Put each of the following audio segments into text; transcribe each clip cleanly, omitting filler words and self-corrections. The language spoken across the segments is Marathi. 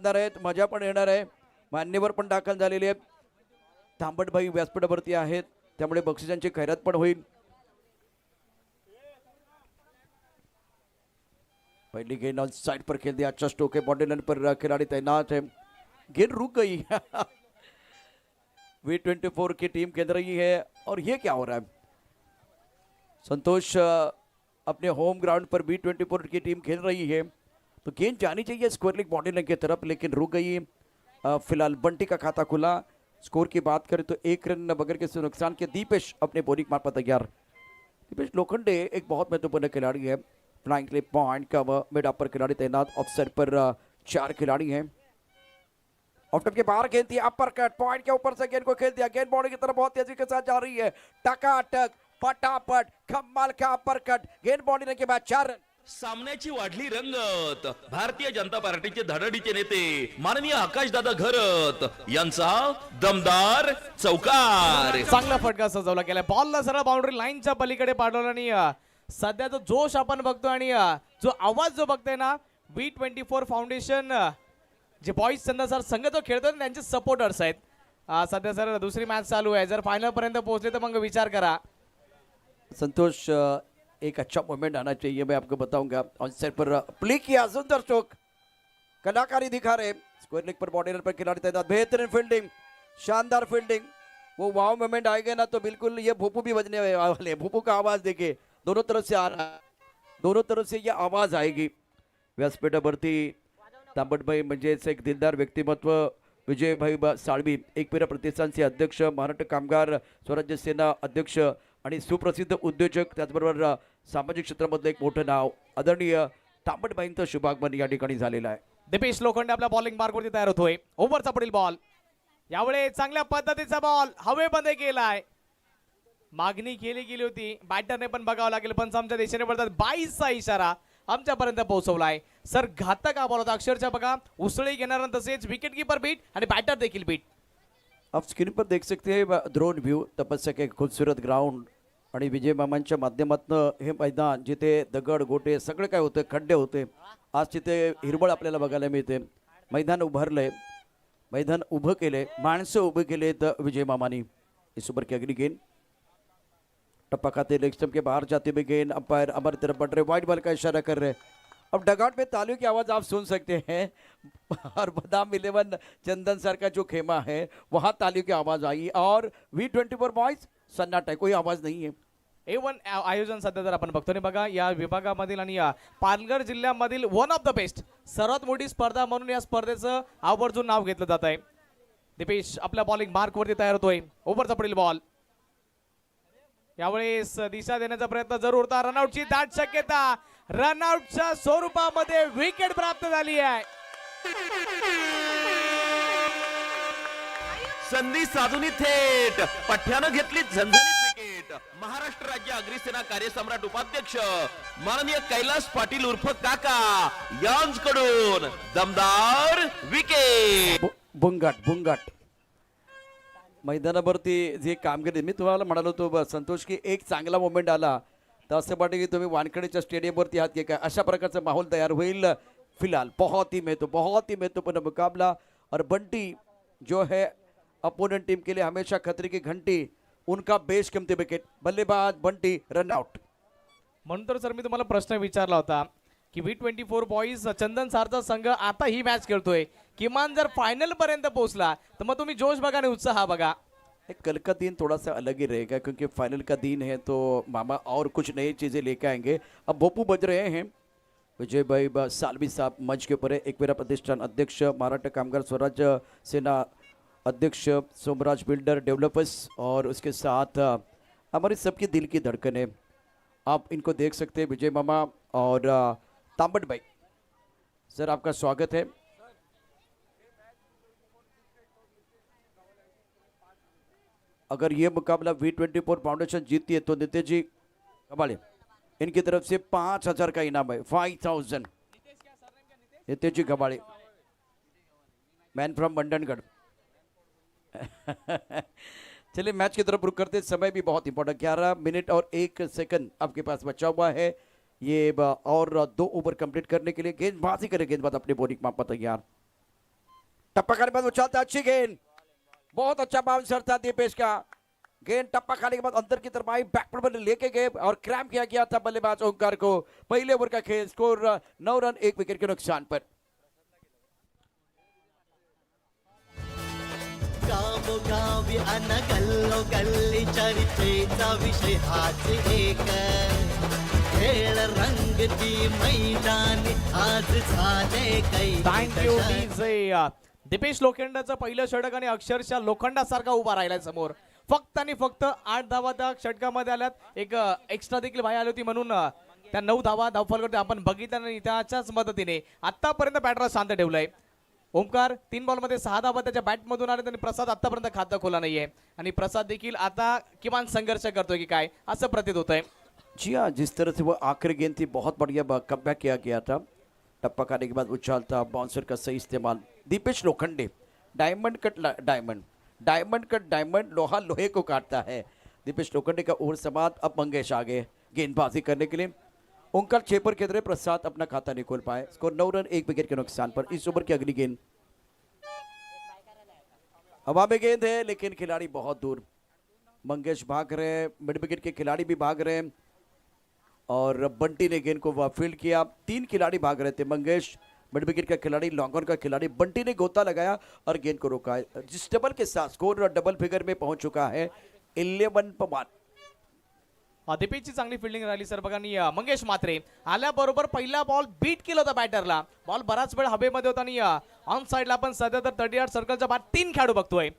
आहेत, मजा पण येणार आहे. मान्यवर पण दाखल झालेले आहेत. तांबटबाई व्यासपीठावरती आहेत, त्यामुळे बक्षिसांची खैरात पण होईल. पहली गेंद ऑन साइड पर खेल दिया, अच्छा स्ट्रोक है, बॉडी लाइन पर खिलाड़ी तैनात है, गेंद रुक गई। V24 की टीम खेल रही है और ये क्या हो रहा है? संतोष अपने होम ग्राउंड पर V24 की टीम खेल रही है, तो गेंद जानी चाहिए स्क्वायर लेग बॉडी लाइन की तरफ, लेकिन रुक गई। फिलहाल बंटी का खाता खुला। स्कोर की बात करें तो 1 रन बगैर किसी नुकसान के दीपेश अपने बॉलिंग मार पर तैयार। दीपेश लोखंडे एक बहुत महत्वपूर्ण खिलाड़ी है। फ्लाइंग क्लिप पॉइंट का मिड अपर खिलाड़ी तैनात, ऑफ साइड पर 4 खिलाड़ी हैं। ऑफ टॉप के बाहर गेंद थी, अपर कट पॉइंट के ऊपर से गेंद को खेल दिया, गेंद बॉडी की तरफ बहुत तेजी के साथ जा रही है, टकाटक फटाफट कमाल का अपर कट, गेंद बॉडी के बाद 4 रन। सामन्याची वाढली रंगत। भारतीय जनता पार्टीचे धडडीचे नेते माननीय आकाशदादा घरत यांचा दमदार चौकार। चांगला फटका सजवला गेला, बॉलला सरळ बाउंड्री लाईनच्या पलीकडे पाठवला आणि सध्या तो जोश आपण बघतो आणि जो आवाज जो बघतोय ना, V24 फाउंडेशन जे बॉईज सर संघ जो खेळतोय त्यांचे सपोर्टर्स आहेत। सध्या सर दुसरी मॅच चालू आहे, जर फायनल पर्यंत पोहोचले तर मग विचार करा। संतोष एक अच्छा मोमेंट आना चाहिए, मैं आपको बताऊंगा। ऑन साइड पर प्ले किया, सुंदर स्ट्रोक, कलाकारी दिखा रहे, स्क्वायर लेग पर बॉडी पर खिलाड़ी तैनात, बेहतरीन फील्डिंग, शानदार फील्डिंग। वो वाव मोमेंट आएगा ना तो बिल्कुल ये भूपू भी बजने वाले। भूपू का आवाज देखिए, दोनों तरफ से आ रहा है, दोनों तरफ से ये आवाज आएगी। व्यासपीठावरती तांबटभाई म्हणजेच एक दिलदार व्यक्तिमत्व विजयभाई साळवी, एकविरा प्रतिष्ठानचे अध्यक्ष, महाराष्ट्र कामगार स्वराज्य सेना अध्यक्ष आणि सुप्रसिद्ध उद्योजक, त्याचबरोबर सामाजिक क्षेत्रामधलं एक मोठं नाव आदरणीय तांबटभाईंचं शुभागमन या ठिकाणी झालेलं आहे। दीपेश लोखंडे आपल्या बॉलिंग मार्कवरती तयार होतोय। ओव्हरचा पुढील बॉल, यावेळी चांगल्या पद्धतीचा बॉल हवेमध्ये गेलाय, मागणी केली गेली होती, बॅटरने पण बघावं लागेल, पण आमच्या देशाने पडतात 22चा इशारा आमच्यापर्यंत पोहोचवलाय। सर घातक हा बॉल होता अक्षरशः, बघा उसळी घेणार तसेच विकेट कीपर बीट आणि बॅटर देखील बीट। आप स्क्रीन पर देख सकते हैं ड्रोन व्यू, तपस्या के खूबसूरत ग्राउंड आणि विजय मामांच्या माध्यमातून हे मैदान जिथे दगड गोटे सगळे काय होते, खड्डे होते, आज तिथे हिरवळ आपल्याला बघायला मिळते। मैदान उभारलंय, मैदान उभं केले, माणसं उभे केले तर विजय मामानी। इस ओवर की अगली गेंद टप्पा खाते लेग स्टंप के बाहर जाते हुए गेंद, अंपायर हमारी तरफ बढ़ रहे, वाइड बॉल का इशारा कर रहे। अब डगआउट में तालियों की आवाज आप सुन सकते हैं, और बादाम 11 चंदन सर का जो खेमा है वहां तालियों की आवाज आई, और V24 बॉयज सन्नाटा, कोई आवाज नहीं है। A1 आयोजन सध्या जर आपण बघतो, बघा या विभागामधील आणि या पालघर जिल्ह्यामधील वन ऑफ द बेस्ट सर्वात मोठी स्पर्धा म्हणून या स्पर्धेचं आवर्जून नाव घेतलं जात आहे। दीपेश आपल्या बॉलिंग मार्कवरती तयार होतोय। ओव्हरचा पुढील बॉल, यावेळेस दिशा देण्याचा प्रयत्न जरूर होता, रनआउटची दाट शक्यता, रनआउटच्या स्वरूपामध्ये विकेट प्राप्त झाली आहे। संधी साधून थेट पठ्यानं घेतली झणझणीत विकेट। महाराष्ट्र राज्य अग्निसेना कार्यसम्राट उपाध्यक्ष माननीय कैलास पाटील उर्फ काका यांच्याकडून दमदार विकेट। बुंगाट बुंगाट मैदानावरती जे कामगिरी, मी तुम्हाला म्हणालो होतो संतोष की एक चांगला मोमेंट आला तर असं वाटतं की तुम्ही वानखेडेच्या स्टेडियमवरती आहात की काय, अशा प्रकारचा माहोल तयार होईल। फिलहाल बहुत ही महत्वपूर्ण मुकाबला, और बंटी जो है अपोनेंट टीम के लिए हमेशा खतरे की घंटी, उनका बेशकीमती विकेट, बल्लेबाज बंटी रन आउट। म्हणून तर सर मी तुम्हाला प्रश्न विचारला होता की V24 बॉईज चंदन सारचा संघ आता ही मॅच खेळतोय, किमान जर फायनल पर्यंत पोहोचला तर मग तुम्ही जोश बघा आणि उत्साह बघा। कल का दिन थोड़ा सा अलग ही रहेगा, क्योंकि फाइनल का दिन है तो मामा और कुछ नई चीज़ें लेके आएंगे। अब भोपू बज रहे हैं, विजय भाई सालवी साहब मंच के ऊपर है, एकविरा प्रतिष्ठान अध्यक्ष, महाराष्ट्र कामगार स्वराज्य सेना अध्यक्ष, सोमराज बिल्डर डेवलपर्स, और उसके साथ हमारी सबकी दिल की धड़कन है। आप इनको देख सकते हैं, विजय मामा और तांबट भाई। सर आपका स्वागत है। अगर ये मुकाबला V24 फाउंडेशन जीतती है तो नितेश जी कबाड़े, इनकी तरफ से 5000 का इनाम है, 5000। नितेश जी कबाड़े, मैन फ्रॉम बंडनगढ़। चलिए मैच की तरफ रुक करते, समय भी बहुत इंपॉर्टेंट, 11 मिनट और 1 सेकंड आपके पास बचा हुआ है। ये और 2 ओवर कंप्लीट करने के लिए गेंदबाजी करे, गेंदबाज अपने बॉलिंग माप पर तैयार। टप्पा खाने के बाद उछालता, अच्छी गेंद, बहुत अच्छा बाउंसर था दीपेश का। गेंद टप्पा खाने के बाद अंदर की तरफ आई, बैकवर्ड पर लेके गए और क्रैम्प किया गया था बल्लेबाज ओंकार को। पहले ओवर का खेल, स्कोर 9 रन 1 विकेट के नुकसान पर। गावोगावी अन गल्लोगल्ली चर्चेचा विषय हाच एक, खेळ रंगती मैदानी आज झाले थँक्यू काही डीजे. दीपेश लोखंडाचं पहिलं षटक आणि अक्षरशः लोखंडासारखा उभा राहिलाय समोर. फक्त आणि फक्त 8 धावा त्या षटकामध्ये आल्यात. एक एक्स्ट्रा देखील बाहेर आली होती म्हणून त्या 9 धावा धावफलक आपण बघितल्या नाही. त्याच्याच मदतीने आतापर्यंत बॅटरला शांत ठेवलंय. ओमकार 3 बॉलमध्ये 6 धावा त्याच्या बॅटमधून आले, त्यांनी प्रसाद आतापर्यंत खातं खोला नाहीये आणि प्रसाद देखील आता किमान संघर्ष करतोय की काय असं प्रतीत होतंय. जी हाँ, जिस तरह से वो आखिरी गेंद थी, बहुत बढ़िया कमबैक किया गया था। टप्पा खाने के बाद उछालता, बाउंसर का सही इस्तेमाल। Deepesh Lokhande, diamond cut diamond, diamond cut diamond, लोहा लोहे को काटता है। दीपेश लोखंडे का ओवर समाप्त। अब मंगेश आगे गेंदबाजी करने के लिए। ओंकार 6 पर खेल रहे, प्रसाद अपना खाता नहीं खोल पाए। स्कोर 9 रन 1 विकेट के नुकसान पर। इस ओवर की अगली गेंद हवा में गेंद है, लेकिन खिलाड़ी बहुत दूर। मंगेश भाग रहे हैं, मिड विकेट के खिलाड़ी भी भाग रहे हैं और बंटी ने गेंद को फील्ड किया। 3 खिलाड़ी भाग रहे थे, मंगेश, मिड विकेट का खिलाड़ी, लॉन्ग ऑन का खिलाड़ी। बंटी ने गोता लगाया और गेंद को रोका। जिस डबल के साथ स्कोर डबल फिगर में पहुंच चुका है 11 पर 1। दीपेशची चांगली फिल्डिंग राहिली सर बघा. आणि मंगेश मात्रे आल्याबरोबर पहिला बॉल बीट केला होता बॅटरला. बॉल बराच वेळ हवेमध्ये होता आणि ऑन साइडला आपण सध्या तर 38 सर्कलच्या बाद 3 खेळाडू बघतोय.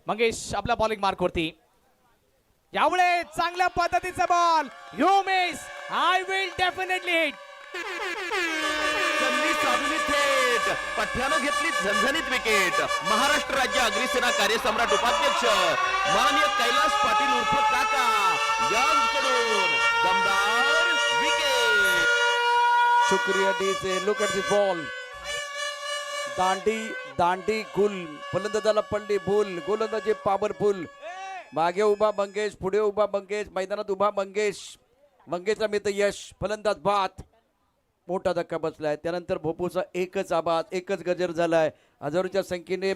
मंगेश आपल्या बॉलिंग मार्कवरती. यावेळी चांगल्या पद्धतीचा ball. You miss, I will definitely hit. संधी साधून थेट पठ्ठ्यानं घेतली झणझणीत विकेट. महाराष्ट्र राज्य अग्निसेना कार्यसम्राट उपाध्यक्ष माननीय कैलास पाटील उर्फ काका यांच्याकडून दमदार विकेट. शुक्रिया डी से. Look at this ball. दांडी दांडी गुल, फलंदाजाला पडली भूल, गोलंदाजी पॉवरफुल. मागे उभा मंगेश, पुढे उभा मंगेश, मैदानात उभा मंगेश. मंगेशला मिळतं यश, फलंदाज बाद. मोठा धक्का बसलाय. त्यानंतर भोपूचा एकच आवाज, एकच गजर झालाय. हजारोच्या संख्येने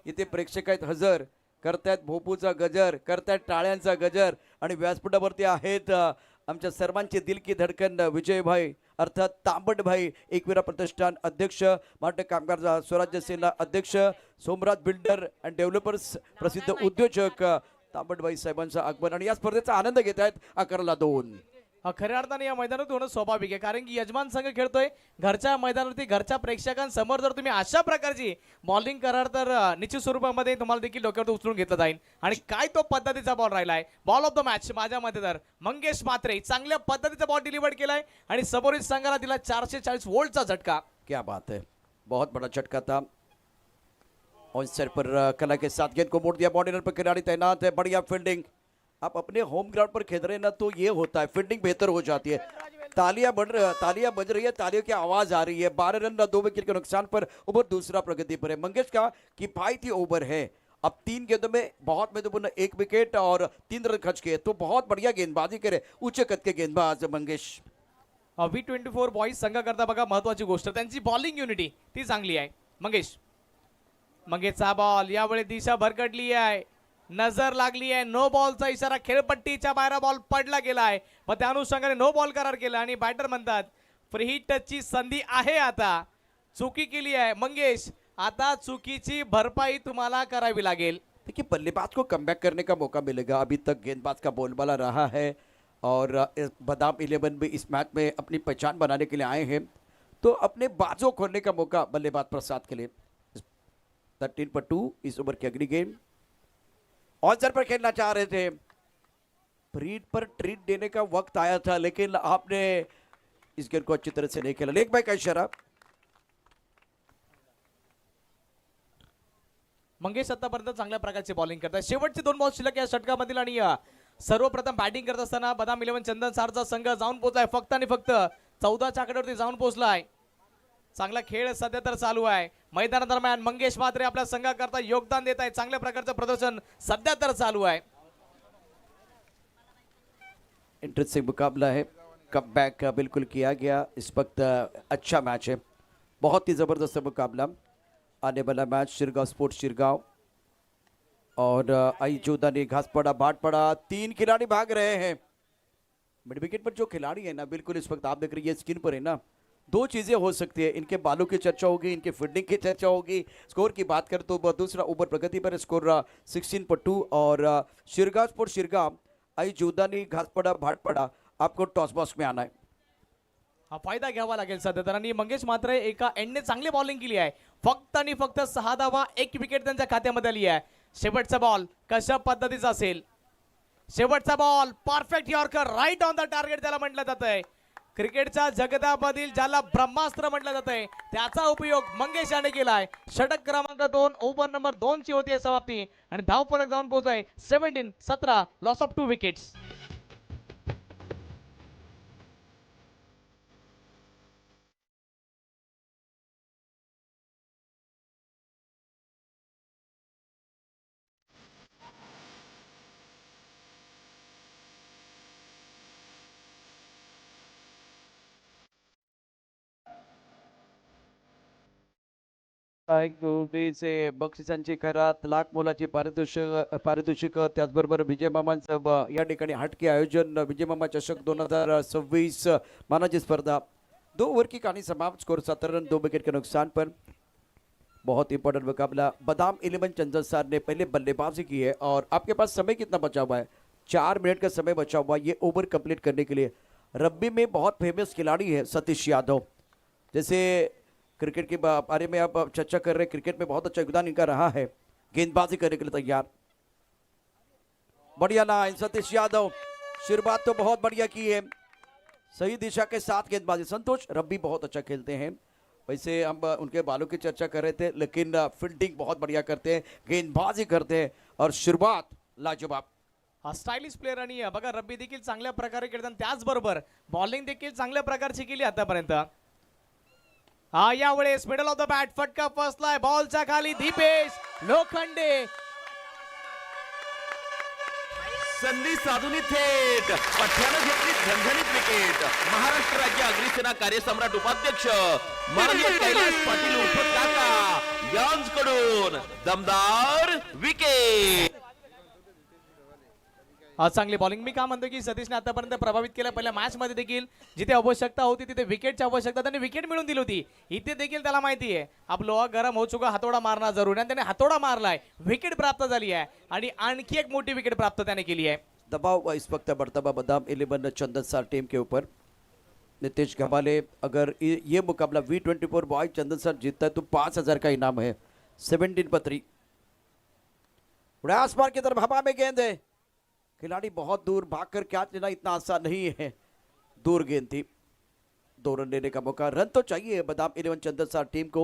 इथे प्रेक्षक आहेत, हजर करतायत भोपूचा गजर, करतायत टाळ्यांचा गजर. आणि व्यासपीठावरती आहेत आमच्या सर्वांचे दिल की धडकन विजयभाई अर्थात तांबटभाई, एकविरा प्रतिष्ठान अध्यक्ष, मराठी कामगार स्वराज्य सेना अध्यक्ष, सोमराज बिल्डर अँड डेव्हलपर्स प्रसिद्ध उद्योजक तांबटभाई साहेबांचं आगमन. आणि या स्पर्धेचा आनंद घेत आहेत. 11ला 2. खऱ्या अर्थाने या मैदानात होणं स्वाभाविक आहे, कारण की यजमान संघ खेळतोय घरच्या मैदानावरती. घरच्या प्रेक्षकांसमोर जर तुम्ही अशा प्रकारची बॉलिंग कराल तर निश्चित स्वरूपामध्ये तुम्हाला देखील डोक्यावर उचलून घेतलं जाईल. आणि काय तो पद्धतीचा बॉल राहिलाय. बॉल ऑफ द मॅच माझ्या मते तर मंगेश मात्रे चांगल्या पद्धतीचा बॉल डिलिव्हर केलाय आणि समोरील संघाला दिला 440 वोल्टचा झटका. क्या बात है, बहुत बड़ा झटका था. ऑन सर पर कला के साथ गेंद को मोड़ दिया. बॉर्डर पर खिलाड़ी तैनात है, बढ़िया फील्डिंग. आप अपने होम ग्राउंड पर खेल रहे हैं ना, तो ये होता है, फील्डिंग बेहतर हो जाती है. तालियां बज रही है, तालियों की आवाज आ रही है. 12 रन 2 विकेट के नुकसान पर ओवर दूसरा प्रगति पर है. मंगेश का किफायती ओवर है. अब 3 गेंदों में बहुत महत्वपूर्ण 1 विकेट और 3 रन खर्च किए, तो बहुत बढ़िया गेंदबाजी करे ऊंचे कद के गेंदबाज मंगेश. V24 बॉईज संघाकरता बघा महत्वाची गोष्ट त्यांची बॉलिंग युनिटी ती चांगली आहे. मंगेशचा बॉल यावेळी दिशा भरकटली आहे, नजर लागली आहे. नो बॉलचा इशारा, खेळपट्टीच्या बाहेर बॉल पडला गेलाय, पण त्या अनुषंगाने नो बॉल करार केला आणि बॅटर म्हणतात फ्री हिटची संधी आहे. आता चुकी केली आहे मंगेश, आता चुकीची भरपाई तुम्हाला करावी लागेल. देखिए बल्लेबाज को कमबैक करने का मौका मिलेगा. अभी तक गेंदबाज का बोलबाला रहा है और बादाम 11 भी इस मैच में अपनी पहचान बनाने के लिए आए हैं, तो अपने बाजों खोलने का मौका बल्लेबाज प्रसाद के लिए. 13 पर 2 इस ओवर की अगली गेंद. ऑनसर पर खेलना चाह रहे थे, फ्रीड पर ट्रीट देने का वक्त आया था, लेकिन आपने इस गेंद को अच्छी तरह से नहीं खेला. लेग बाय का इशारा. मंगेश आतापर्यंत चांगल्या प्रकारची बॉलिंग करतात. शेवटचे 2 बॉल शिल्लक या षटकामधील आणि सर्वप्रथम बॅटिंग करत असताना बदाम 11 चंदन सारचा संघ जाऊन पोहोचलाय. फक्त आणि फक्त 14च्या आकड्यावरती जाऊन पोहोचलाय. चांगला खेळ सध्या तर चालू आहे. मैदानादरम्यान मंगेश मात्रे आपल्या संघाकरता योगदान देत आहे. चांगल्या प्रकारचं प्रदर्शन सध्या तर चालू आहे. इंटरेस्टिंग मुकाबला है, कमबैक बिल्कुल किया गया. इस वक्त अच्छा मैच है, बहुत ही ज़बरदस्त मुकाबला. आने वाला मैच शिरगांव स्पोर्ट्स शिरगांव और आई जोदानी घास पड़ा बाट पड़ा, 3 खिलाड़ी भाग रहे हैं। मिड विकेट पर जो खिलाड़ी है ना, बिल्कुल इस वक्त आप देख रही है स्क्रीन पर है ना, 2 चीजें हो सकती है, इनके बालों की चर्चा होगी, इनके फील्डिंग की चर्चा होगी। स्कोर की बात करें तो दूसरा ओवर प्रगति पर स्कोर 16 पर 2 और शिरगांव स्पोर्ट्स शिरगांव आई जोदानी घास पड़ा भाट पड़ा, आपको टॉस बॉक्स में आना है। हा फायदा घ्यावा लागेल सध्या तर आणि मंगेश मात्र एका एंडने चांगली बॉलिंग केली आहे, फक्त आणि फक्त 6 धावा 1 विकेट त्यांच्या खात्यामध्ये आली आहे। शेवटचा बॉल कशा पद्धतीचा असेल, शेवटचा ball perfect yorker right on the target त्याला म्हटलं जातंय। क्रिकेटच्या जगतामधील ज्याला ब्रह्मास्त्र म्हटलं जातंय त्याचा उपयोग मंगेश याने केलाय। षटक क्रमांक 2 ओव्हर नंबर 2 ची होती समाप्ती आणि धावफलक जाऊन पोहोचलाय 17 लॉस ऑफ 2 विकेट्स। से बक्षिसांची खरात, लाख मोलाची पारितोषिक त्याचबरोबर विजय मामांचं या ठिकाणी हटके आयोजन, विजय मामा चषक 2026 मानाची स्पर्धा। 2 ओवर की कहानी समाप्त, स्कोर 17 रन 2 विकेट के नुकसान पर। बहुत इंपॉर्टेंट मुकाबला, बादाम 11 चंदन सर ने पहले बल्लेबाजी की है और आपके पास समय कितना बचा हुआ है? 4 मिनट का समय बचा हुआ ये ओवर कंप्लीट करने के लिए। रग्बी में बहुत फेमस खिलाड़ी है सतीश यादव, जैसे क्रिकेट के बारे में आप चर्चा कर रहे हैं, क्रिकेट में बहुत अच्छा योगदान इनका रहा है। गेंदबाजी करने के लिए तैयार, बढ़िया लाइन सतीश यादव, शुरुआत तो बहुत बढ़िया की है, सही दिशा के साथ गेंदबाजी। संतोष रब्बी बहुत अच्छा खेलते हैं, वैसे हम उनके बालों की चर्चा कर रहे थे, लेकिन फील्डिंग बहुत बढ़िया करते हैं, गेंदबाजी करते हैं और शुरुआत लाजवाब। हा स्टायलिश प्लेअर आणि बघा रब्बी देखील चांगल्या प्रकारे खेळतात, त्याचबरोबर बॉलिंग देखील चांगल्या प्रकारची केली आतापर्यंत। हा यावेळेस मिडल ऑफ द बॅट फटका फसलाय बॉलच्या खाली, दीपेश लोखंडे संधी साधून थेट पठ्यानं घेतली झणझणीत विकेट। महाराष्ट्र राज्य अग्निसेना कार्यसम्राट उपाध्यक्ष माननीय कैलास पाटील उर्फ काका यांच्याकडून दमदार विकेट। चांगली बॉलिंग, मी का म्हणतो की सतीशने आतापर्यंत प्रभावित केलं। पहिल्या मॅच मध्ये देखील जिथे आवश्यकता होती तिथे विकेटची आवश्यकता त्याने विकेट मिळवून दिली होती, इथे देखील त्याला माहिती आहे अब लोहा गरम हो चुका, हातोडा मारना जरूर आहे, त्याने हातोडा मारलाय, विकेट प्राप्त झाली आहे आणि आणखी एक मोठी विकेट प्राप्त त्याने केली आहे। दबाव इस वक्त बढ़ता हुआ बादाम 11 चंदन सर टीम के ऊपर। नितेश घबाले, अगर ये मुकाबला V24 बॉय चंदन सर जीतता है तो 5000 का इनाम है। 17 पर 3, उड़े आसमान की तरफ, हवा में गेंद है, खिलाड़ी बहुत दूर भागकर कैच लेना इतना आसान नहीं है, दूर गेंद थी। 2 रन लेने का मौका, रन तो चाहिए बादाम 11 चंदन सर टीम को।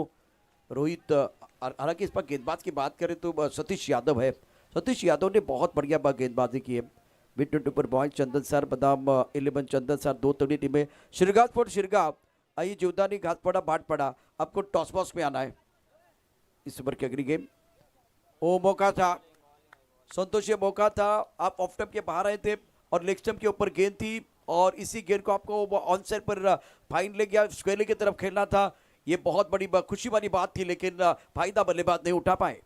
रोहित, हालांकि इस पर गेंदबाज की बात करें तो सतीश यादव है, सतीश यादव ने बहुत बढ़िया गेंदबाजी की है। V24 बॉय चंदन सर बादाम 11 चंदन सर 2 तगड़ी टीमें। शिरगांव स्पोर्ट्स शिरगांव आई जोदानी घास पड़ा बाट पड़ा, आपको टॉस बॉक्स में आना है। इस ओवर की अगली गेम, ओ मौका था संतोष, ये मौका था, आप ऑफ स्टंप के बाहर आए थे और लेग स्टंप के ऊपर गेंद थी और इसी गेंद को आपको ऑन साइड पर फाइन ले गया, स्क्वेयर की तरफ खेलना था। ये बहुत बड़ी खुशी वाली बात थी, लेकिन फायदा बल्लेबाज नहीं उठा पाए।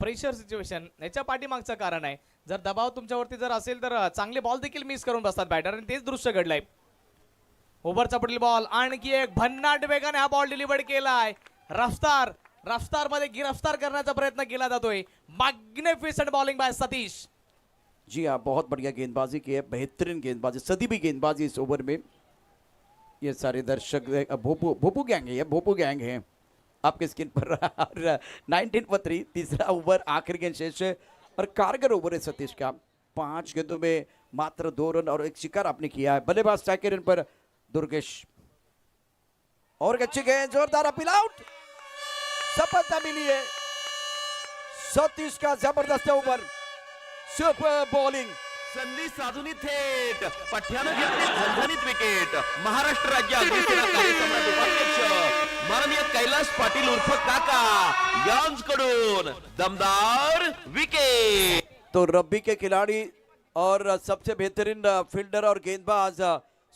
प्रेशर सिच्युएशन याच्या पाठीमागचं कारण आहे, जर दबाव तुमच्यावरती जर असेल तर चांगले बॉल देखील मिस करून बसतात बॅटर आणि तेच दृश्य घडलंय। ओव्हरचा पुढील बॉल, आणखी एक भन्नाट वेगाने हा बॉल डिलिव्हर केलाय, रफ्तार मध्ये गिरफ्तार करण्याचा प्रयत्न केला जातोय। Magnificent bowling by Satish. जी हाँ, बहुत बढ़िया गेंदबाजी की है, बेहतरीन गेंदबाजी, सदी भी गेंदबाजी इस ओवर में। ये सारे दर्शक भोपू गैंग है, ये भोपू गैंग है आपके स्क्रीन पर। 19 पर 3, तीसरा ओवर आखिरी गेंद शेष है और कारगर ओवर है सतीश का। 5 गेंदों में मात्र 2 रन और एक शिकार आपने किया है। बल्लेबाज स्ट्राइक रन पर दुर्गेश, और अच्छी गेंद, जोरदार अपील, आउट, सफलता मिली है सतीश का, जबरदस्त ओवर, सुपर बॉलिंग। संधी साधून थेट पठ्यानं घेतली झणझणीत विकेट। महाराष्ट्र राज्य अग्निसेना कार्यसम्राट उपाध्यक्ष माननीय कैलास पाटील उर्फ काका यांच्याकडून दमदार विकेट। तो रब्बी के खिलाड़ी और सबसे बेहतरीन फील्डर और गेंदबाज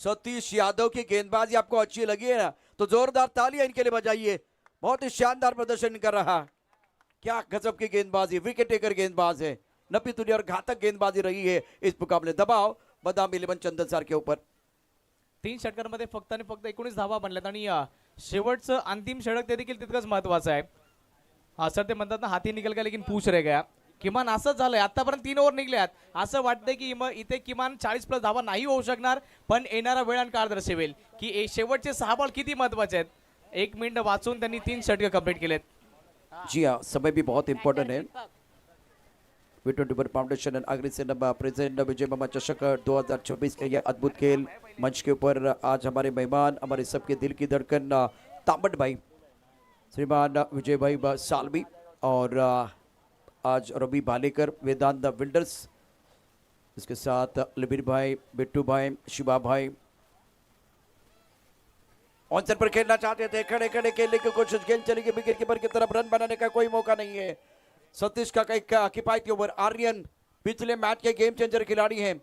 सतीश यादव की गेंदबाजी आपको अच्छी लगी है ना, तो जोरदार तालियां इनके लिए बजाइए, बहुत ही शानदार प्रदर्शन कर रहा। क्या गजब की गेंदबाजी, विकेट टेकर गेंदबाज है, नब्बी दुनिया और घातक गेंदबाजी रही है इस मुकाबले। दबाव बदाम 11 चंदन सर के ऊपर। 3 षटकांमध्ये फक्त आणि फक्त 19 धावा बनल्यात आणि शेवटचं अंतिम षटक ते देखील तितकंच महत्वाचं आहे. सर ते म्हणतात ना, हाती निकल गया लेकिन पूछ रह गया. किमान असंच झालंय. आतापर्यंत 3 ओव्हर निघल्यात. असं वाटतंय की इथे किमान 40+ धावा नाही होऊ शकणार, पण येणारा वेळ आणि काळ दर्शवेल की शेवटचे 6 बॉल किती महत्वाचे आहेत. 1 मिनिट वाचून त्यांनी 3 षटक कंप्लीट केलेत. जी हाँ, समय भी बहुत इंपॉर्टेंट है। V21 फाउंडेशन एंड अग्रिसेना प्रेजेंट विजय मामा चषक 2024 के ये अद्भुत खेल मंच के ऊपर आज हमारे मेहमान, हमारे सबके दिल की धड़कन तामट भाई, श्रीमान विजय भाई सालवी और आज रवि भालेकर, वेदांत विल्डर्स, इसके साथ लबीर भाई, बिट्टू भाई, शिवा भाई ऑनसेट पर खेलना चाहते थे। खड़े खड़े खेलने की कोशिश, गेंद चलेगी विकेट कीपर की तरफ, रन बनाने का कोई मौका नहीं है। सतीश का कई किफायती ओवर। आर्यन पिछले मैच के गेम चेंजर खिलाड़ी हैं,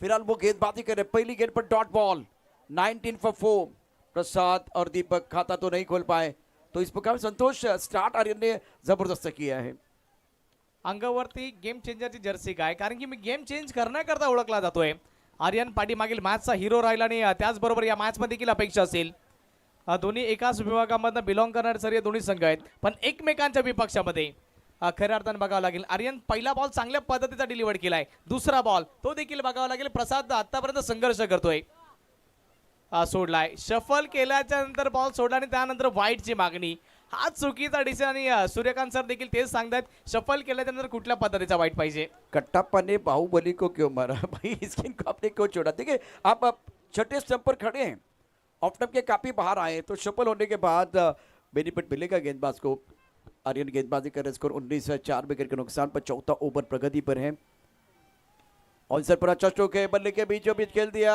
फिलहाल वो गेंदबाजी कर रहे। पहली गेंद पर डॉट बॉल, 19 for 4। प्रसाद और दीपक खाता तो नहीं खोल पाए, तो इस प्रकार संतोष स्टार्ट आर्यन ने जबरदस्त किया है। अंगावरती गेम चेंजरची जर्सी काय, कारण की मी गेम चेंज करण्याकरता ओळखला जातोय. आर्यन पाठीमागील मॅचचा हिरो राहिला आणि त्याचबरोबर या मॅचमध्ये देखील अपेक्षा असेल. दोन्ही एकाच विभागामधनं बिलॉंग करणारे सर हे दोन्ही संघ आहेत, पण एकमेकांच्या विपक्षामध्ये खऱ्या अर्थानं बघावं लागेल. आर्यन पहिला बॉल चांगल्या पद्धतीचा डिलिव्हर केलाय, दुसरा बॉल तो देखील बघावा लागेल. प्रसाद आतापर्यंत संघर्ष करतोय. सोडलाय, शफल केल्याच्या नंतर बॉल सोडला आणि त्यानंतर वाईटची मागणी. हा चुकीचा डिसिजन आणि सूर्यकांत सर देखील तेच सांगतात, शफल केल्याच्या नंतर कुठल्या पद्धतीचा वाईट पाहिजे. कट्टाप्पा ने बाहुबली को क्यों मारा भाई, स्किन को आपने क्यों छोड़ा? देखिए आप छठे स्टंप पर खड़े हैं, ऑफ स्टंप के काफी बाहर आए, तो शफल होने के बाद बेनिफिट मिलेगा गेंदबाज को। आर्यन गेंदबाजी कर रहे, स्कोर 19-4 विकेट के नुकसान पर। चौथा ओवर प्रगति पर है। ऑनसेट पर अच्छा स्ट्रोक है, बल्ले के बीचों बीच खेल दिया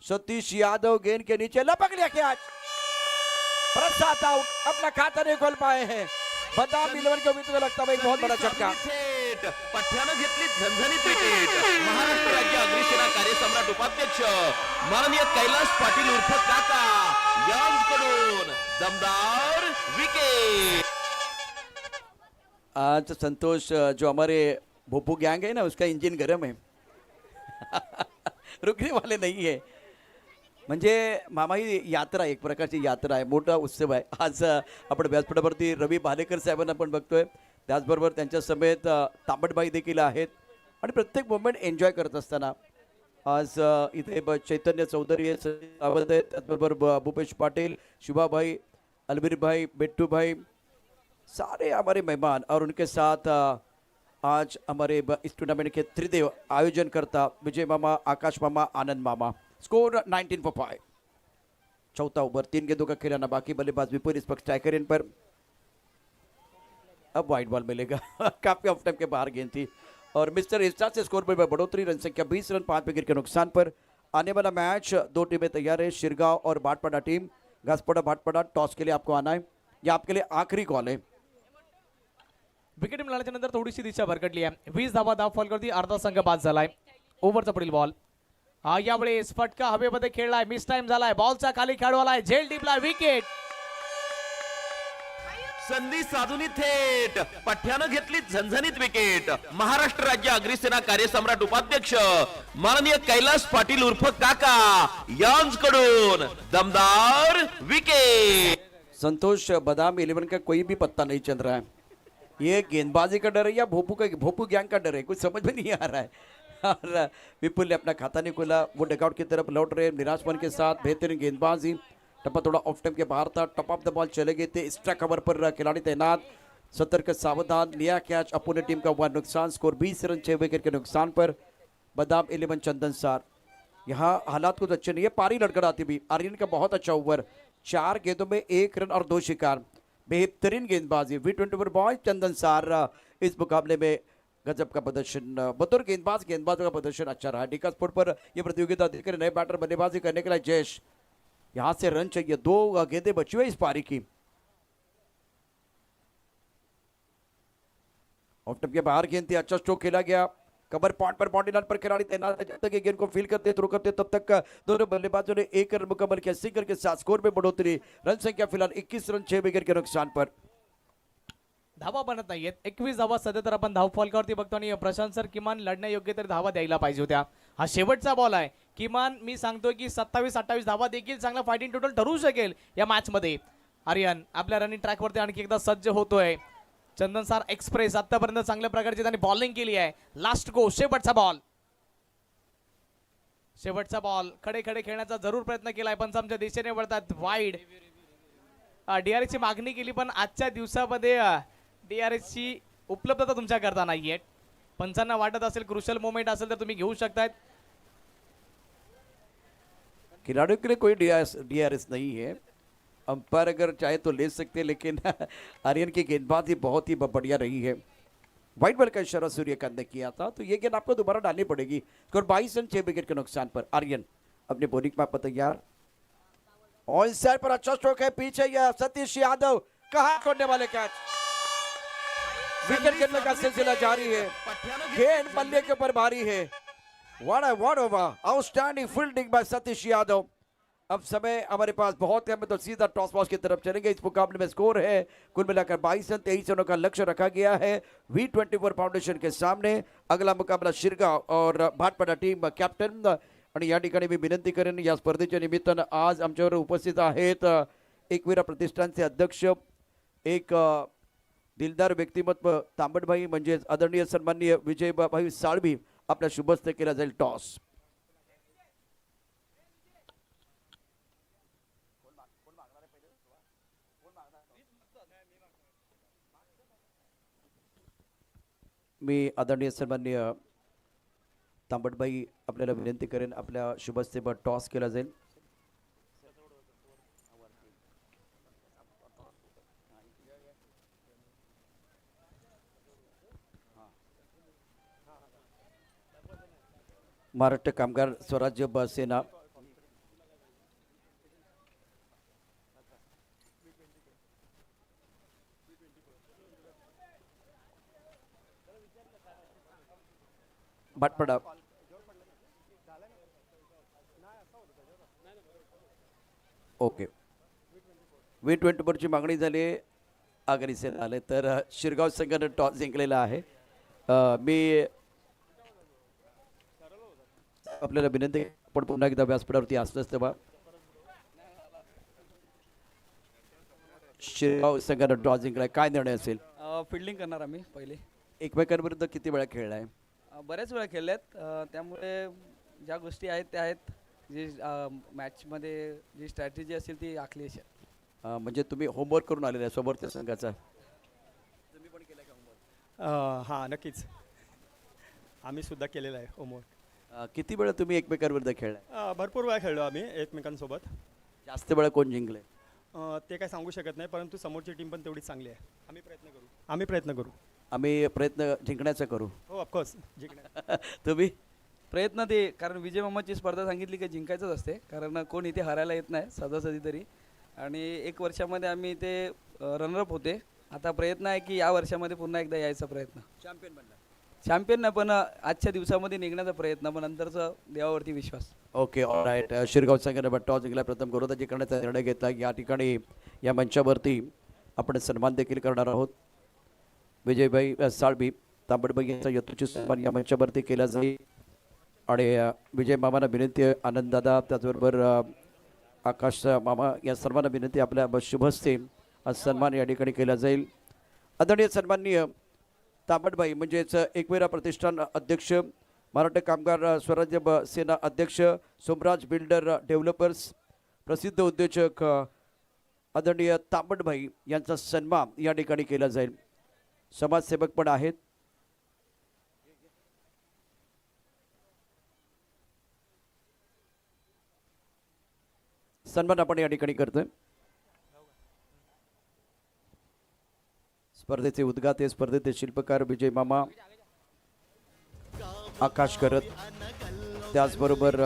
सतीश यादव, गेंद के नीचे लपक लिया कैच। प्रसाद आउट, अपना खाता नहीं खोल पाए हैं। बदाम 11 को भी तो लगता है एक बहुत बड़ा झटका। पठ्यानं घेतली झणझणीत विकेट। महाराष्ट्र राज्य अग्निसेना कार्यसम्राट उपाध्यक्ष माननीय कैलास पाटील उर्फ काका यांकडून दमदार विकेट। आज संतोष जो हमारे भोपू गैंग है ना, उसका इंजिन गर्म है रुकने वाले नहीं है। म्हणजे मामा ही यात्रा, एक प्रकारची यात्रा आहे, मोठा उत्सव आहे। आज आपण व्यासपीठावरती रवी भालेकर साहेबांना आपण बघतोय, त्याचबरोबर त्यांच्या समेत तांबटबाई देखील आहेत आणि प्रत्येक मोमेंट एन्जॉय करत असताना आज इथे चैतन्य चौधरी आहेत, सावंत आहेत, त्याचबरोबर भूपेश पाटिल, शिवाभाई, अलबीर भाई, बिट्टू भाई, सारे हमारे मेहमान और उनके साथ आज हमारे इस टूर्नामेंट के त्रिदेव आयोजन करता विजय मामा, आकाश मामा, आनंद मामा। Score 19 for 5। चौथा ओवर, 3 गेंदों का खिलाना बाकी। बल्लेबाज विपुल इस पर स्ट्राइकर इन पर। अब वाइड बॉल मिलेगा काफी ऑफ टाइम के बाहर गेंद थी और मिस्टर इस्टा से स्कोर पर बढ़ोतरी। रन संख्या 20 रन 5 विकेट के नुकसान पर। आने वाला मैच 2 टीमें तैयार है, शिरगांव और भाटपाड़ा टीम। घासपाड़ा भाटपाड़ा, टॉस के लिए आपको आना है, ये आपके लिए आखिरी कॉल है। विकेट मिळाल्याच्या नंतर थोडीशी दिशा भरकटली आहे। 20 धावा धाव फॉल करती, अर्धा संघ बाद झालाय। ओव्हरचा पुढील बॉल, यावेळेस फटका हवेमध्ये खेळलाय, मिस टाइम झालाय, बॉलचा खाली खेळू आलाय, झेल टिपला, विकेट। संधी साधून थेट पठ्यानं घेतली झणझणीत विकेट। महाराष्ट्र राज्य अग्निसेना कार्यसम्राट उपाध्यक्ष माननीय कैलास पाटील उर्फ काका यांकडून दमदार विकेट। संतोष, बदाम 11 का कोई भी पत्ता नहीं चल रहा है। ये गेंदबाजी का डर है या भोपू गैंग का डर है, कुछ समझ में नहीं आ रहा है। और विपुल ने अपना खाता नहीं खोला, वो डगआउट की तरफ लौट रहे निराशपन के साथ। बेहतरीन गेंदबाजी, टप्पा थोड़ा ऑफ टाइम के बाहर था, टॉप ऑफ द बॉल चले गए थे। एक्स्ट्रा कवर पर खिलाड़ी तैनात, सतर्क सावधान, लिया कैच, अपोने टीम का हुआ नुकसान। स्कोर 20 रन 6 विकेट के नुकसान पर। बदाम 11 चंदन सार, यहाँ हालात कुछ अच्छे नहीं है, पारी लड़खड़ाती भी। आर्यन का बहुत अच्छा ओवर, 4 गेंदों में 1 रन और 2 शिकार। बेहतरीन गेंदबाजी V21 बॉय चंदन सार इस मुकाबले में गजब का प्रदर्शन, बतौर गेंदबाज का प्रदर्शन अच्छा रहा। डिका स्पोर्ट पर यह प्रतियोगिता देखकर नए बैटर बल्लेबाजी करने के लिए जयेश, यहां से रन चाहिए, 2 गेंदें बची हुई इस पारी की। ऑफ टप के बाहर गेंद थी, अच्छा स्ट्रोक खेला गया। कवर पॉइंट पर बाउंड्री लाइन पर खिलाड़ी तैनात है, जब तक ये गेंद को फील करते थ्रो करते तब तक दोनों बल्लेबाजों ने 1 रन मुकम्मल किया। सिंगल के साथ स्कोर में बढ़ोतरी। रन संख्या फिलहाल 21 रन 6 विकेट के नुकसान पर। धावा बनत नाहीयेत. 21 धावा सध्या तर आपण धाव फलकावरती बघतो आणि प्रशांत सर किमान लढण्यायोग्य तर धावा द्यायला पाहिजे होत्या. हा शेवटचा बॉल आहे. किमान मी सांगतोय की 27-28 धावा देखील चांगला फायटिंग टोटल ठरू शकेल या मॅच मध्ये. आर्यन आपल्या रनिंग ट्रॅकवरती आणखी एकदा सज्ज होतोय. चंदन सार एक्सप्रेस आतापर्यंत चांगल्या प्रकारची त्यांनी बॉलिंग केली आहे. लास्ट गो शेवटचा बॉल. शेवटचा बॉल खडे खडे खेळण्याचा जरूर प्रयत्न केलाय पण आमच्या दिशेने वळतात वाईड. DRS ची मागणी केली पण आजच्या दिवसामध्ये DRS ची उपलब्धता तुमच्या करता नाहीये. पंचांना वाटत असेल क्रुशल मोमेंट असेल तर तुम्ही घेऊ शकतायत. खिलाड़ियों के लिए कोई DRS नहीं है. अंपायर अगर चाहे तो ले सकते हैं, लेकिन आर्यन की गेंदबाजी बहुत ही बढ़िया रही है. वाइट बॉल का इशारा सूर्यकांत ने किया था, तो ये गेंद आपको दोबारा डालनी पड़ेगी. स्कोर 22 रन 6 विकेट के नुकसान पर. आर्यन अपने बॉलिंग मैप पर तैयार. ऑन साइड पर अच्छा स्ट्रोक है. पीछे यह सतीश यादव कहा छोड़ने वाले कैच. विकेट गिरने का सिलसिला जारी है. गेंद बल्ले के ऊपर भारी है. What over outstanding fielding by Satish Yadav. अब समय हमारे पास बहुत है, तो सीधा टॉस बॉक्स की तरफ चलेंगे. इस मुकाबले में स्कोर है कुल मिलाकर 22 रन. 23 रनों का लक्ष्य रखा गया है V24 फाउंडेशन के सामने. अगला मुकाबला शिरगाव और भाटपाडा टीम कॅप्टन. आणि या ठिकाणी मी विनंती करेन, या स्पर्धेच्या निमित्तानं आज आमच्यावर उपस्थित आहेत एकवीरा प्रतिष्ठानचे अध्यक्ष, एक दिलदार व्यक्तिमत्व तांबटभाई म्हणजेच आदरणीय सन्माननीय विजयभाई साळवी. आपल्या शुभस्ते केला जाईल टॉस. मी आदरणीय सन्माननीय तांबटबाई आपल्याला विनंती करेन, आपल्या शुभस्तेवर टॉस केला जाईल. महाराष्ट्र कामगार स्वराज्य सेना भाटपाडा. ओके, V24ची मागणी झाली आहे. आघाडी सेना आले तर शिरगाव संघाने टॉस जिंकलेला आहे. मी आपल्याला विनंती आपण पुन्हा एकदा व्यासपीठावरती असलंच तेव्हा. शिरगाव संघाने टॉस जिंकलाय, काय निर्णय असेल? फिल्डिंग करणार आम्ही पहिले. एकमेकांविरुद्ध किती वेळा खेळलाय? बऱ्याच वेळा खेळल्यात. त्यामुळे ज्या गोष्टी आहेत त्या आहेत. जी मॅचमध्ये जी स्ट्रॅटेजी असेल ती आखली असेल. म्हणजे तुम्ही होमवर्क करून आलेला आहे समोरच्या संघाचा? हां नक्कीच, आम्ही सुद्धा केलेलं आहे होमवर्क. किती वेळा तुम्ही एकमेकांविरुद्ध खेळलाय? भरपूर वेळा खेळलो आम्ही एकमेकांसोबत. जास्त वेळा कोण जिंकले? ते काय सांगू शकत नाही, परंतु समोरची टीम पण तेवढीच चांगली आहे. आम्ही प्रयत्न करू. आम्ही प्रयत्न जिंकण्याचा करू. हो ऑफकोर्स जिंकण्या. तुम्ही? प्रयत्न ते, कारण विजय मामाची स्पर्धा सांगितली की जिंकायचंच असते, कारण कोण इथे हरायला येत नाही सदासदी तरी. आणि 1 वर्षामध्ये आम्ही ते रनरअप होते. आता प्रयत्न आहे की या वर्षामध्ये पुन्हा एकदा यायचा प्रयत्न. चॅम्पियन नाही पण आजच्या दिवसामध्ये निघण्याचा प्रयत्न, पण नंतरचा देवावरती विश्वास. Okay alright. शिरगाव संघाने टॉस जिंकला, प्रथम गोलंदाजी करण्याचा निर्णय घेतला. या ठिकाणी या मंचावरती आपण सन्मान देखील करणार आहोत. विजयभाई साळवी तांबटबाई यांचा यथोचित सन्मान या मंचावरती केला जाईल. आणि विजय मामांना विनंती आहे, आनंददादा त्याचबरोबर आकाश मामा या सर्वांना विनंती, आपल्या शुभस्ते हा सन्मान या ठिकाणी केला जाईल. आदरणीय सन्माननीय तांबटबाई म्हणजेच एकवीरा प्रतिष्ठान अध्यक्ष, महाराष्ट्र कामगार स्वराज्य सेना अध्यक्ष, सोमराज बिल्डर डेव्हलपर्स, प्रसिद्ध उद्योजक आदरणीय तांबटबाई यांचा सन्मान या ठिकाणी केला जाईल. समाजसेवक पण आहेत. सन्मान आपण या ठिकाणी करतोय. स्पर्धेचे उद्घाटन स्पर्धेचे शिल्पकार विजय मामा, आकाश करत, त्याचबरोबर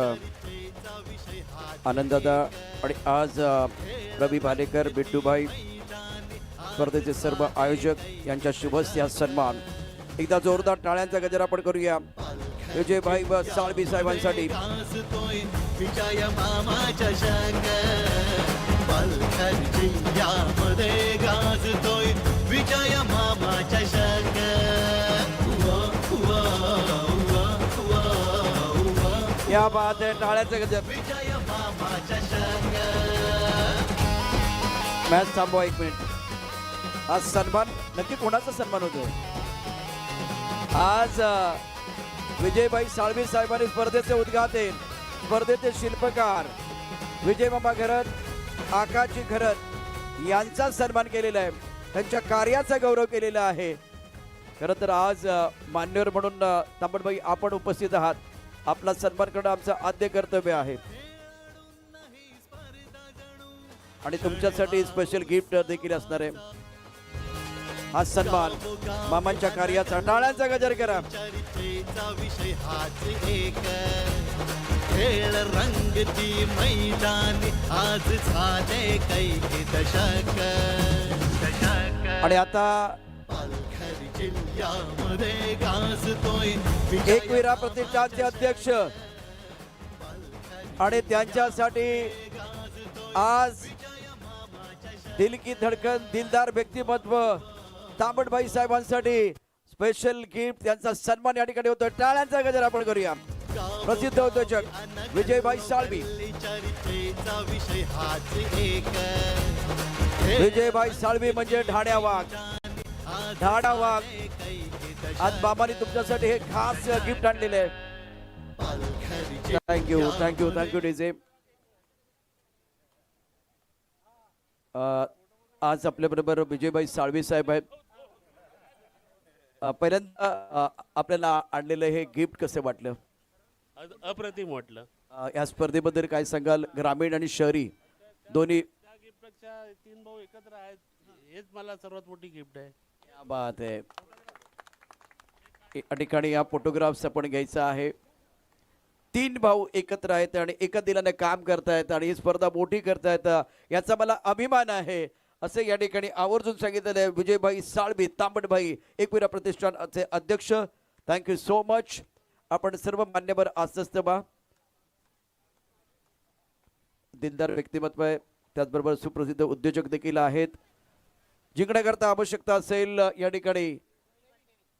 आनंददादा आणि आज रवी भालेकर, बिट्टूभाई, स्पर्धेचे सर्व आयोजक यांच्या शुभस्ते हा सन्मान. एकदा जोरदार टाळ्यांचा गजर आपण करूया विजयभाई व साळवी साहेबांसाठी. विजय मामाच्या संग पालघर जिल्ह्यामध्ये गाजतोय विजय मामा. क्या बात आहे, टाळ्याचं गजर. विजय मामाच्या संग मॅच थांबवा 1 मिनिट. आज सन्मान नक्की कोणाचा सन्मान होतो आज? विजयभाई साळवी साहेबांनी स्पर्धेचे उद्घाटन, स्पर्धेचे शिल्पकार विजय मामा घरत, आकाशजी घरत यांचा सन्मान केलेला आहे, त्यांच्या कार्याचा गौरव केलेला आहे. खरं तर आज मान्यवर म्हणून तांबडबाई आपण उपस्थित आहात, आपला सन्मान करणं आमचं आद्य कर्तव्य आहे. आणि तुमच्यासाठी स्पेशल गिफ्ट देखील असणार आहे. हा सन्मान मामांच्या कार्याचा. टाळ्यांचा गजर करा. चर्चेचा विषय हाच एक, खेळ रंगती मैदानी आज झाले कैक दशक. आणि आता पालघर जिल्ह्यामध्ये गाजतोय एकविरा प्रतिष्ठानचे अध्यक्ष आणि त्यांच्यासाठी आज दिल की धडकन, दिलदार व्यक्तिमत्व तांबडबाई साहेबांसाठी स्पेशल गिफ्ट, त्यांचा सन्मान या ठिकाणी होतो. टाळ्यांचा गजर आपण करूया. प्रसिद्ध उद्योजक विजयभाई साळवी. चर्चेचा विषय हाच एक, विजयभाई साळवी म्हणजे ढाण्या वाघ, ढाडा वाघ. आज बाबांनी तुमच्यासाठी हे खास गिफ्ट आणलेले आहे. Thank you thank you thank you DJ. आज आपल्या बरोबर विजयभाई साळवी साहेब आहेत. पहिल्यांदा आपल्याला आणलेलं हे गिफ्ट कसं वाटलं? अप्रतिम वाटलं. या स्पर्धेबद्दल काय सांगाल? ग्रामीण आणि शहरी दोन्ही. त्या गिफ्टपेक्षा 3 भाऊ एकत्र आहेत, हेच मला सर्वात मोठी गिफ्ट आहे. क्या बात आहे. या ठिकाणी या फोटोग्राफ्स आपण घ्यायचा आहे. 3 भाऊ एकत्र आहेत आणि एका दिलाने काम करतायत आणि ही स्पर्धा मोठी करतायत, याचा मला अभिमान आहे असे या ठिकाणी आवर्जून सांगितलेलं आहे विजयभाई साळवी, तांबडबाई एकविरा प्रतिष्ठानचे अध्यक्ष. Thank you so much. आपण सर्व मान्यवर आस्थस्थ बा. दिलदार व्यक्तिमत्व आहे, त्याचबरोबर सुप्रसिद्ध उद्योजक देखील आहेत. जिंकण्याकरता आवश्यकता असेल या ठिकाणी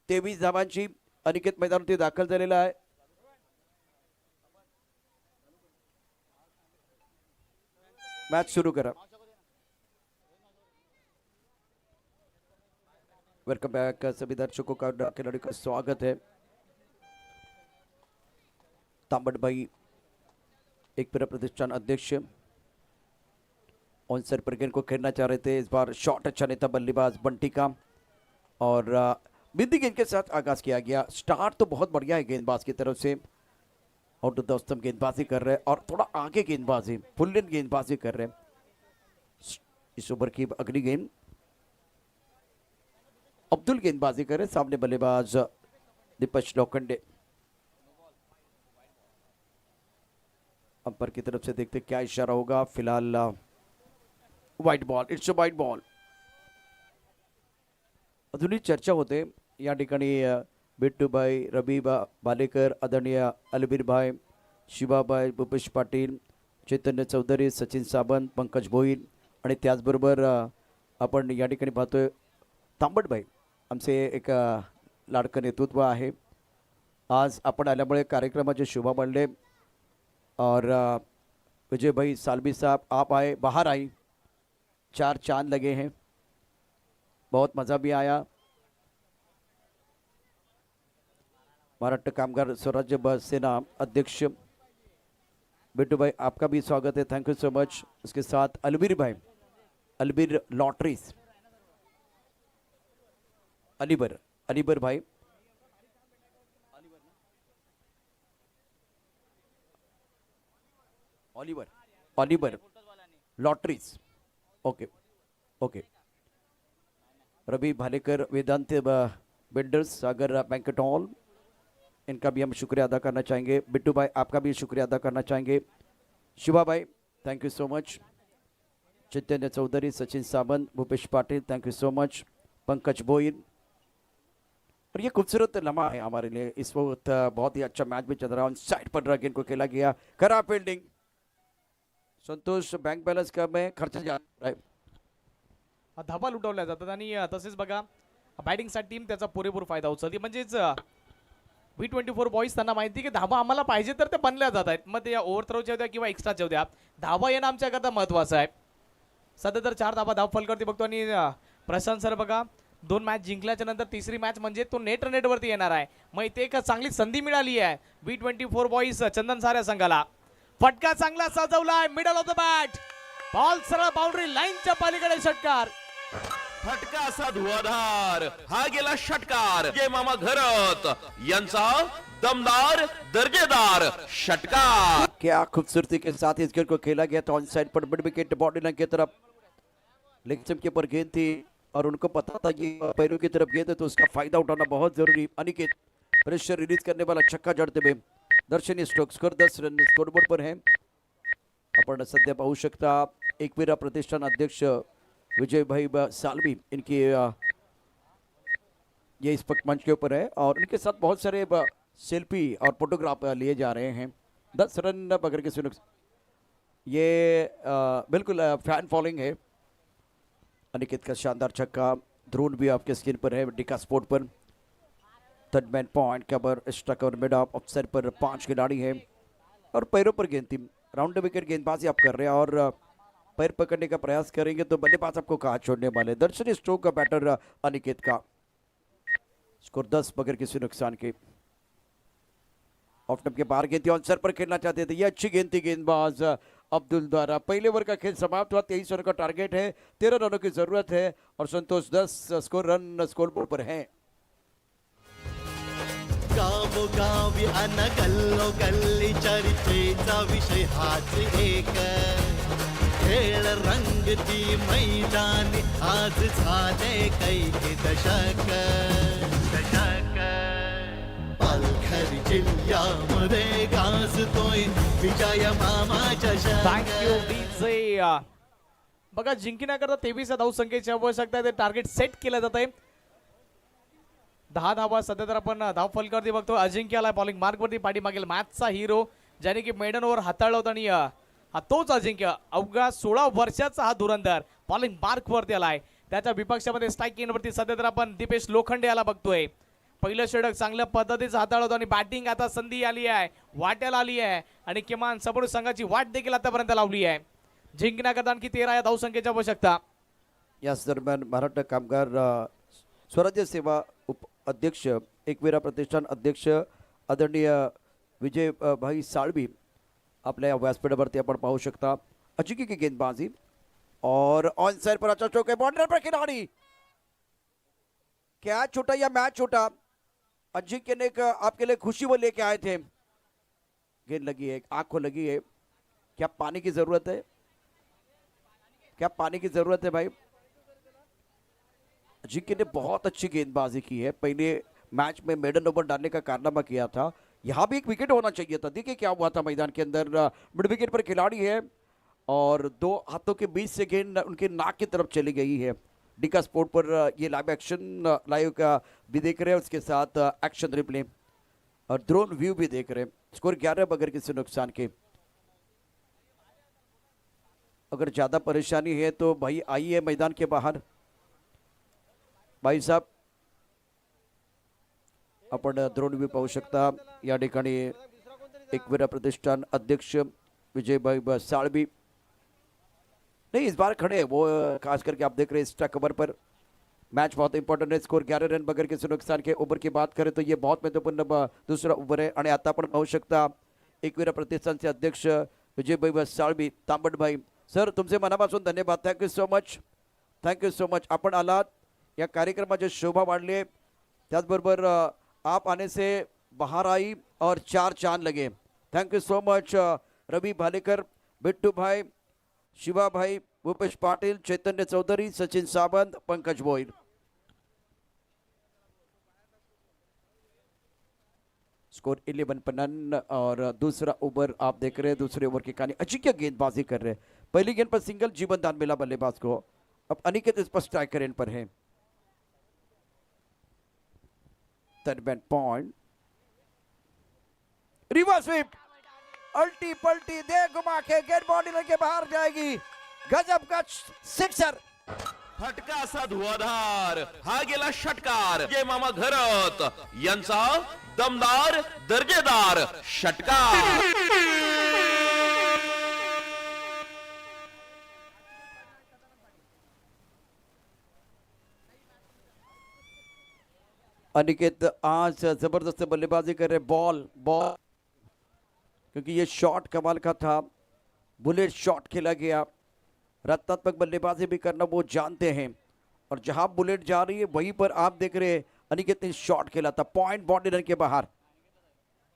23 धावांची. अनिकेत मैदानावरती दाखल झालेला आहे. मैच शुरू करा. वेलकम बैक सभी दर्शकों का, खिलाड़ी का स्वागत है. तांबडबाई एकविरा प्रतिष्ठान अध्यक्ष ऑन सर पर गेंद को खेलना चाह रहे थे. इस बार शॉट अच्छा नहीं था, बल्लेबाज बंटी का और बिंदी गेंद के साथ आगाज किया गया. स्टार्ट तो बहुत बढ़िया है गेंदबाज की तरफ से. आउट ऑफ द स्तंभ गेंदबाजी कर रहे हैं और थोड़ा आगे गेंदबाजी, फुल लेन गेंदबाजी कर रहे हैं. इस ओवर की अगली गेंद अब्दुल गेंदबाजी कर रहे हैं, सामने बल्लेबाज दीपक लोखंडे. अंपायर की तरफ से देखते क्या इशारा होगा. फिलहाल white ball, it's a white ball. अजूनही चर्चा होते या ठिकाणी. बिट्टूभाई, रबीबा बालेकर, आदरणीय अलबीरभाई, शिवाबाई, भूपेश पाटील, चैतन्य चौधरी, सचिन सावंत, पंकज भोईर आणि त्याचबरोबर आपण या ठिकाणी पाहतोय तांबडबाई, आमचे एक लाडकं नेतृत्व आहे. आज आपण आल्यामुळे कार्यक्रमाचे शुभा मांडले और विजय भाई सालवी साहब आप आए, बाहर आई, 4 चांद लगे हैं, बहुत मज़ा भी आया. महाराष्ट्र कामगार स्वराज्य बस सेना अध्यक्ष बिट्टू भाई, आपका भी स्वागत है. Thank you so much. उसके साथ अलबीर भाई, अलबीर लॉटरीज, अलीबर भाई, Oliver lotteries. Okay okay. Ravi Bhalekar, Vedant builders, Sagar banquet hall, इनका भी हम शुक्रिया अदा करना चाहेंगे. बिट्टू भाई आपका भी शुक्रिया अदा करना चाहेंगे. शिवा भाई thank you so much. Chaitanya Chaudhary, Sachin Sawant, Bhupesh Patil, thank you so much. Pankaj Bhoir. और ये खूबसूरत लम्हा है हमारे लिए. इस वक्त बहुत ही अच्छा मैच भी चल रहा है. ऑन साइड पर ड्रैगन को खेला गया, खराब फील्डिंग. संतोष बैंक बैलेंस कम है, खर्च जा रहा है. धाबा लुटवल्या जातात आणि तसेच बघा बॅटिंगसाठी टीम त्याचा पुरेपूर फायदा उचलते. म्हणजेच V24 बॉईज त्यांना माहिती की धाबा आम्हाला पाहिजे तर ते बनल्या जात आहेत, मग ते या ओव्हर थ्रोच्या द्या किंवा एक्स्ट्राच्या द्या, धाबा येणं आमच्याकरता महत्वाचं आहे. सध्या तर 4 धाबा धाव फलकरती बघतो आणि प्रशांत सर बघा 2 मॅच जिंकल्याच्या नंतर तिसरी मॅच म्हणजे तो नेट वरती येणार आहे. मग इथे एक चांगली संधी मिळाली आहे V24 बॉईज चंदन साऱ्या संघाला. फटका चांगला सजवलाय middle of the bat, ball सरळ बाउंड्री लाईनच्या पलीकडे षटकार. फटका असा धुवाधार, हा गेला षटकार. जय मामा घरत यांचा दमदार दर्जेदार षटकार. क्या खूबसूरती के साथ इस गेंद को खेला गया था on side per mid wicket body line की तरफ. लेग स्टंप के ऊपर गेंद थी और उनको पता था कि पैरों की तरफ गेंद है तो उसका फायदा उठाना बहुत जरूरी. अनिकेत प्रेशर रिलीज करने वाला छक्का जड़ते हुए दर्शनीय स्ट्रोक. स्कोर 10 रन स्कोरबोर्ड पर है. आपण सध्या पाहू शकता एकविरा प्रतिष्ठान अध्यक्ष विजय भाई सालवी इनकी ये इस वक्त मंच के ऊपर है और इनके साथ बहुत सारे सेल्फी और फोटोग्राफ लिए जा रहे हैं. 10 रन पकड़ के सुनो. ये बिल्कुल फैन फॉलोइंग है. अनिकेत का शानदार छक्का. ड्रोन भी आपके स्क्रीन पर है डिका स्पोर्ट पर. थर्ड मैन पॉइंट कवर स्ट्रक और मिड ऑफ साइड पर 5 खिलाड़ी हैं और पैरों पर गेंद थी. राउंड विकेट गेंदबाजी आप कर रहे हैं और पैर पकड़ने का प्रयास करेंगे तो बल्लेबाज आपको कहा छोड़ने वाले. दर्शनीय स्ट्रोक का बैटर अनिकेत का. स्कोर 10 बगैर किसी नुकसान के. ऑफ स्टंप के बाहर गेंद थी, ऑन सर पर खेलना चाहते थे. ये अच्छी गेंद थी गेंदबाज अब्दुल द्वारा. पहले ओवर का खेल समाप्त हुआ. 23 रन का टारगेट है, 13 रनों की जरूरत है और Santosh 10 score run score board पर है. गावोगावी अन गल्लोगल्ली चर्चेचा विषय हाच एक. खेळ रंगती मैदानी आज झाले कैक दशक. पालघर जिल्ह्यामध्ये गाजतोय विजय मामाच्या थँक्यू डीजे. बघा जिंकण्याकरता 23 धावसंख्येची आवश्यकता आहे. ते टार्गेट सेट केलं जात आहे. 10 धावा सध्या तर आपण धाव फलकावरती बघतो. अजिंक्याला बॉलिंग मार्कवरती पाठीमागील मॅचचा हिरो ज्याने की मेडन ओव्हर हाताळला होता आणि हा तोच अजिंक्य अवघा 16 वर्षाचा हा धुरंधर बॉलिंग मार्कवरती आलाय. त्याच्या विपक्षामध्ये स्ट्राईक एंडवरती सध्या तर आपण दीपेश लोखंडे याला बघतोय. पहिलं षटक चांगल्या पद्धतीचं हाताळलं आणि बॅटिंग आता संधी आली आहे, वाट्याला आली आहे आणि किमान समोर संघाची वाट देखील आतापर्यंत लावली आहे. जिंकण्याकरता आणखी 13 या धावसंख्येची आवश्यकता. याच दरम्यान महाराष्ट्र कामगार स्वराज्य सेवा उप अध्यक्ष एकविरा प्रतिष्ठान अध्यक्ष आदरणीय विजय भाई साळवी आपल्या व्यासपीठावरती आपण पाहू शकता. अजिंक्य की गेंदबाजी और ऑन साइड पर अच्छा चौके बॉर्डर पर खिलाड़ी. क्या छूटा या मैच छूटा? अजिंक्य ने आपके लिए खुशी वो लेके आए थे. गेंद लगी है, आंख को लगी है. क्या पानी की जरूरत है? क्या पानी की जरूरत है भाई? अजिंक्य ने बहुत अच्छी गेंदबाजी की है. पहले मैच में मेडन ओवर डालने का कारनामा किया था. यहाँ भी एक विकेट होना चाहिए था. देखिए क्या हुआ था मैदान के अंदर. मिड विकेट पर खिलाड़ी है और 2 हाथों के बीच से गेंद उनके नाक की तरफ चली गई है. डिका स्पोर्ट पर ये लाइव एक्शन लाइव का भी देख रहे हैं, उसके साथ एक्शन रिप्ले और ड्रोन व्यू भी देख रहे हैं. स्कोर 11 बगैर किसी नुकसान के. अगर ज्यादा परेशानी है तो भाई आइए मैदान के बाहर. भाई साहब आपण ड्रोन व्यू पाहू शकता. या ठिकाणी एकविरा प्रतिष्ठान अध्यक्ष विजयभाई साळवी नहीं इस बार खड़े हैं वो. खास करके आप देख रहे हैं एक्स्ट्रा कवर पर. मैच बहुत इंपॉर्टेंट है. स्कोर 11 रन बगैर किसी नुकसान के. ओव्हर की बात करें तो ये बहुत महत्वपूर्ण दूसरा ओव्हर है. आणि आता आपण पाहू शकता एकविरा प्रतिष्ठानचे अध्यक्ष विजयभाई साळवी. तांबट भाई सर तुमचे मनापासून धन्यवाद. Thank you so much. Thank you so much. आपण आलात, या कार्यक्रमाची शोभा वाढली. त्याचबरोबर आप आने से बाहर आई और 4 चांद लगे. Thank you so much. Ravi Bhalekar, Bittu भाई, शिवा भाई, भूपेश पाटिल, चैतन्य चौधरी, सचिन सावंत, पंकज भोईर. स्कोर 11 पर नन और दूसरा ओवर आप देख रहे हैं. दूसरे ओवर की कहानी अजिंक्य गेंदबाजी कर रहे हैं. पहली गेंद पर सिंगल जीवन दान मिला बल्लेबाज को. अब अनिकेत इस पर स्ट्राइकर एंड पर है. Third man point. Reverse sweep, अल्टी पल्टी दे घुमा के गेट बॉडी लेके बाहर जाएगी. गजब का सिक्सर. फटका असा धुवाधार हा गेला षटकार जय मामा घरत यांचा दमदार दर्जेदार षटकार. अनिकेत आज जबरदस्त बल्लेबाजी कर रहे, बॉल बॉल क्योंकि ये शॉट कमाल का था, बुलेट शॉट खेला गया. रत्नात्मक बल्लेबाजी भी करना वो जानते हैं और जहां बुलेट जा रही है वहीं पर आप देख रहे हैं अनिकेत ने शॉट खेला था, पॉइंट बाउंड्री रन के बाहर.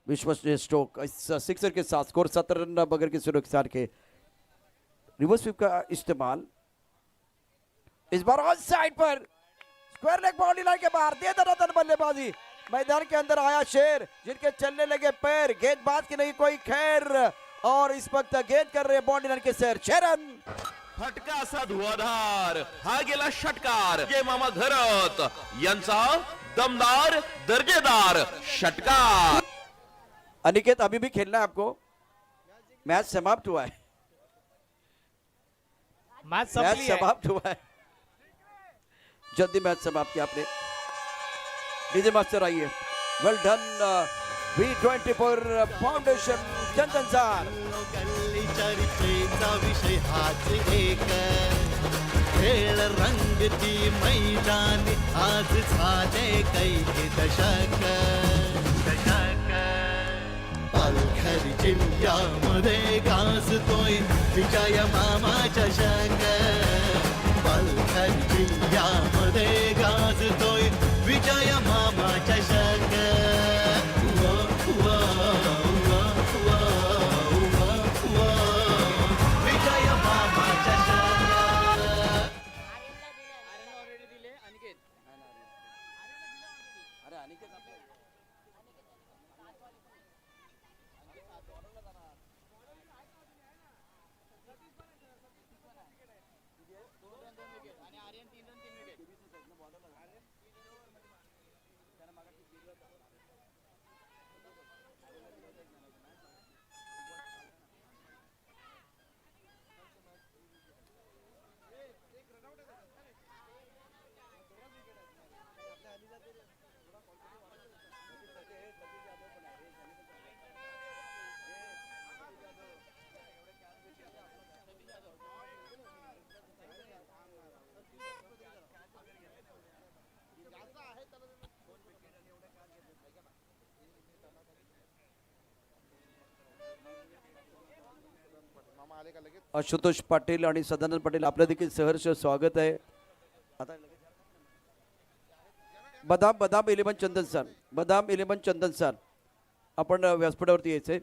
विश्व स्टोक इस सिक्सर के साथ स्कोर 17 रन बगैर के सुरक्षा के. रिवर्स स्वीप का इस्तेमाल इस बार ऑन साइड पर स्क्वायर लेग बाउंड्री लाइन के बाहर दे दनादन बल्लेबाजी. मैदान के अंदर आया शेर जिनके चलने लगे पैर, गेंदबाज की नहीं कोई खैर और इस वक्त गेंद कर रहे बाउंड्री लाइन के सैर. 6 रन. फटका असा धुवाधार हा गेला षटकार जय मामा घरत यांचा दमदार दर्जेदार षटकार. अनिकेत अभी भी खेलना है आपको, मैच समाप्त हुआ है. मैच मैच संपली आहे. समाप्त हुआ है, जल्दी मैच समाप्त किया आपने. डीजे मास्टर आइए. वेल डन V24 फाउंडेशन चंदन सर. गल्ली चरित्रेचा विषय हाच एक, खेळ रंगती मैदानी आज झाले कैक दशक. पालघर जिल्ह्यामध्ये गाजतोय विजय मामा चषक. पालघर जिल्ह्यामध्ये गाजतोय विजय मामा चषक. विजय मामा चषक. आशुतोष पाटील आणि सदानंद पाटील आपलं देखील सहर्ष स्वागत आहे. आता बदाम 11 चंदन सर, बदाम 11 चंदन सर आपण व्यासपीठावरती यायचंय.